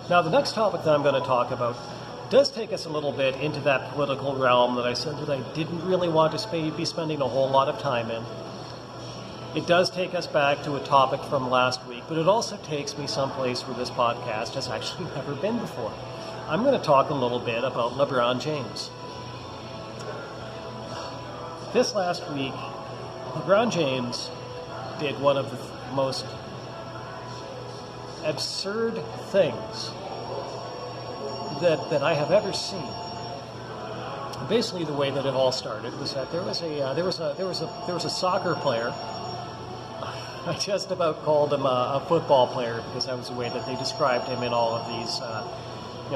Now, the next topic that I'm going to talk about does take us a little bit into that political realm that I said that I didn't really want to be spending a whole lot of time in. It does take us back to a topic from last week, but it also takes me someplace where this podcast has actually never been before. I'm going to talk a little bit about LeBron James. This last week, LeBron James did one of the most absurd things that I have ever seen. Basically, the way that it all started was that there was a soccer player. I just about called him a football player because that was the way that they described him in all of these,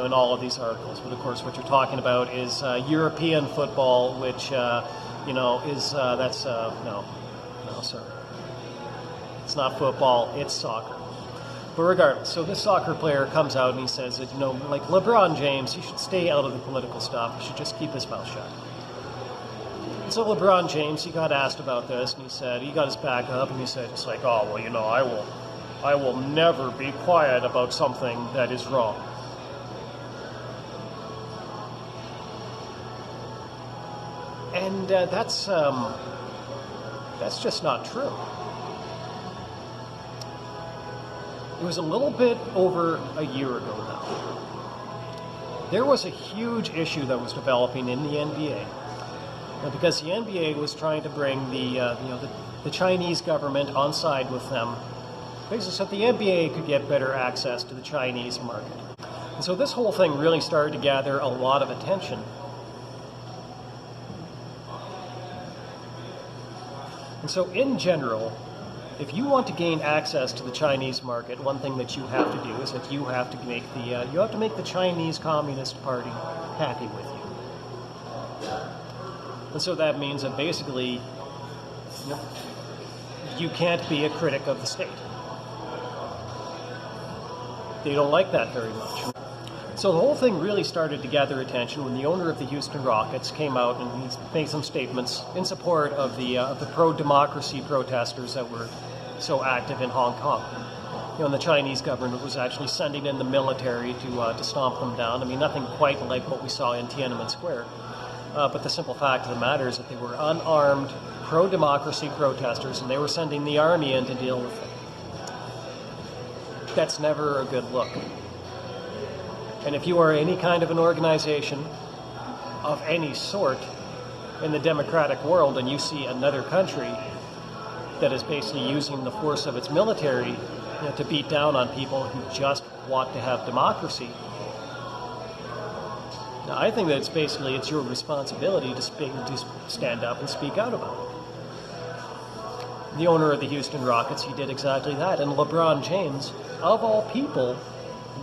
in all of these articles. But of course, what you're talking about is European football, which is no, sir. It's not football. It's soccer. But regardless, so this soccer player comes out and he says that, like LeBron James, he should stay out of the political stuff. He should just keep his mouth shut. And so LeBron James, he got asked about this, and he said, he got his back up, and he said, it's like, oh, well, I will never be quiet about something that is wrong. And that's just not true. It was a little bit over a year ago now. There was a huge issue that was developing in the NBA, because the NBA was trying to bring the Chinese government on side with them, basically so that the NBA could get better access to the Chinese market. And so this whole thing really started to gather a lot of attention. And so in general, if you want to gain access to the Chinese market, one thing that you have to do is that you have to make the Chinese Communist Party happy with you. And so that means that basically you can't be a critic of the state. They don't like that very much. So the whole thing really started to gather attention when the owner of the Houston Rockets came out and he made some statements in support of the pro-democracy protesters that were so active in Hong Kong. And the Chinese government was actually sending in the military to stomp them down. I mean, nothing quite like what we saw in Tiananmen Square. But the simple fact of the matter is that they were unarmed pro-democracy protesters, and they were sending the army in to deal with it. That's never a good look. And if you are any kind of an organization of any sort in the democratic world and you see another country that is basically using the force of its military to beat down on people who just want to have democracy, now I think that it's your responsibility to stand up and speak out about it. The owner of the Houston Rockets, he did exactly that. And LeBron James, of all people,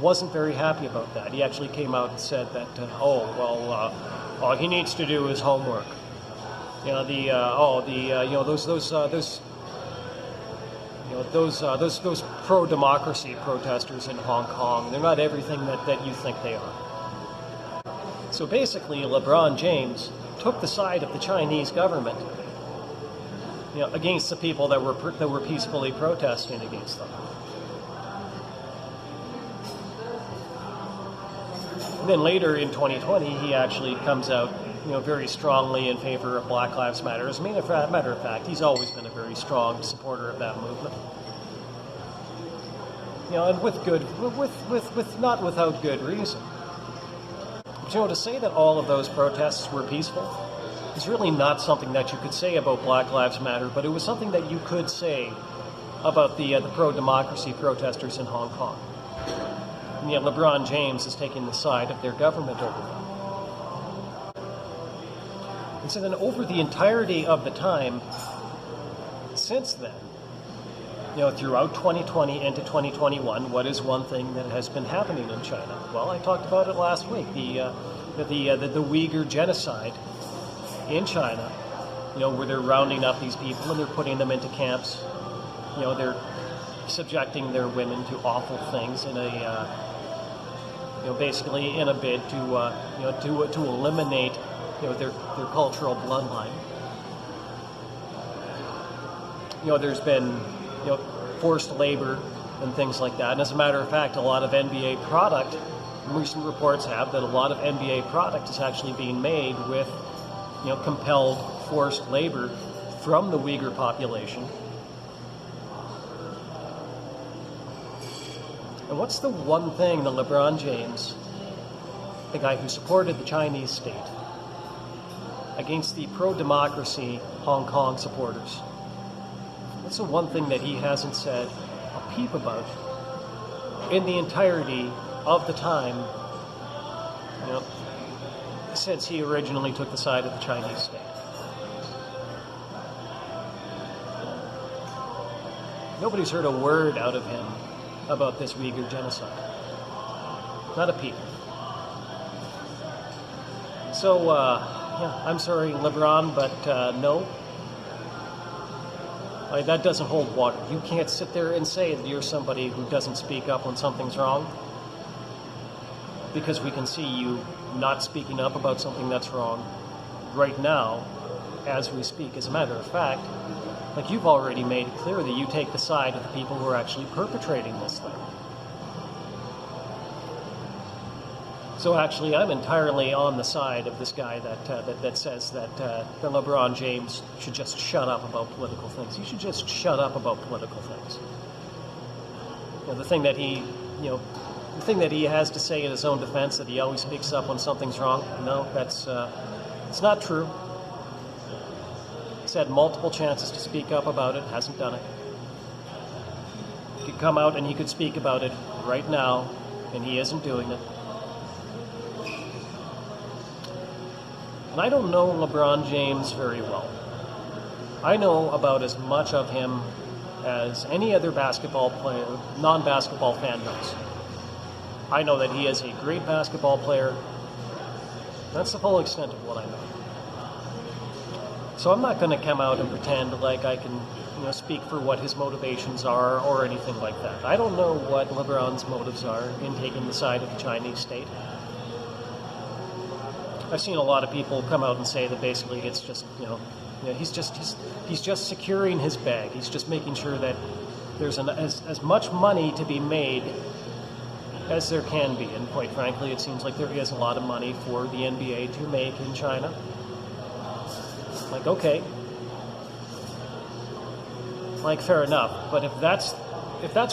wasn't very happy about that. He actually came out and said that, all he needs to do is homework. Those pro-democracy protesters in Hong Kong, they're not everything that you think they are. So basically, LeBron James took the side of the Chinese government, against the people that were peacefully protesting against them. And then later in 2020, he actually comes out, very strongly in favor of Black Lives Matter. As a matter of fact, he's always been a very strong supporter of that movement. And not without good reason. But to say that all of those protests were peaceful is really not something that you could say about Black Lives Matter, but it was something that you could say about the pro-democracy protesters in Hong Kong. And yet LeBron James is taking the side of their government over them. And so then over the entirety of the time since then, throughout 2020 into 2021, what is one thing that has been happening in China? Well, I talked about it last week, the Uyghur genocide in China, where they're rounding up these people and they're putting them into camps. They're subjecting their women to awful things in basically in a bid to eliminate their cultural bloodline. There's been forced labor and things like that. And as a matter of fact, a lot of NBA product, recent reports have that a lot of NBA product is actually being made with, compelled forced labor from the Uyghur population. And what's the one thing that LeBron James, the guy who supported the Chinese state, against the pro-democracy Hong Kong supporters, what's the one thing that he hasn't said a peep about in the entirety of the time, since he originally took the side of the Chinese state? Nobody's heard a word out of him about this Uyghur genocide. Not a peep. So, I'm sorry, LeBron, but no. That doesn't hold water. You can't sit there and say that you're somebody who doesn't speak up when something's wrong, because we can see you not speaking up about something that's wrong right now as we speak. As a matter of fact, you've already made it clear that you take the side of the people who are actually perpetrating this thing. So actually, I'm entirely on the side of this guy that says that LeBron James should just shut up about political things. He should just shut up about political things. The thing that he has to say in his own defense, that he always speaks up when something's wrong. No, it's not true. He's had multiple chances to speak up about it, hasn't done it. He could come out and he could speak about it right now, and he isn't doing it. And I don't know LeBron James very well. I know about as much of him as any other basketball player, non-basketball fan knows. I know that he is a great basketball player. That's the full extent of what I know. So I'm not going to come out and pretend like I can, speak for what his motivations are or anything like that. I don't know what LeBron's motives are in taking the side of the Chinese state. I've seen a lot of people come out and say that basically it's just, he's just securing his bag. He's just making sure that there's as much money to be made as there can be. And quite frankly, it seems like there is a lot of money for the NBA to make in China. Okay. Fair enough. But if that's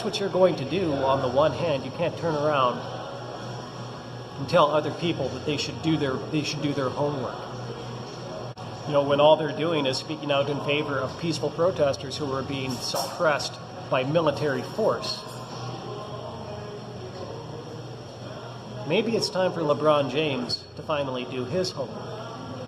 what you're going to do, on the one hand, you can't turn around and tell other people that they should do their homework. When all they're doing is speaking out in favor of peaceful protesters who are being suppressed by military force. Maybe it's time for LeBron James to finally do his homework.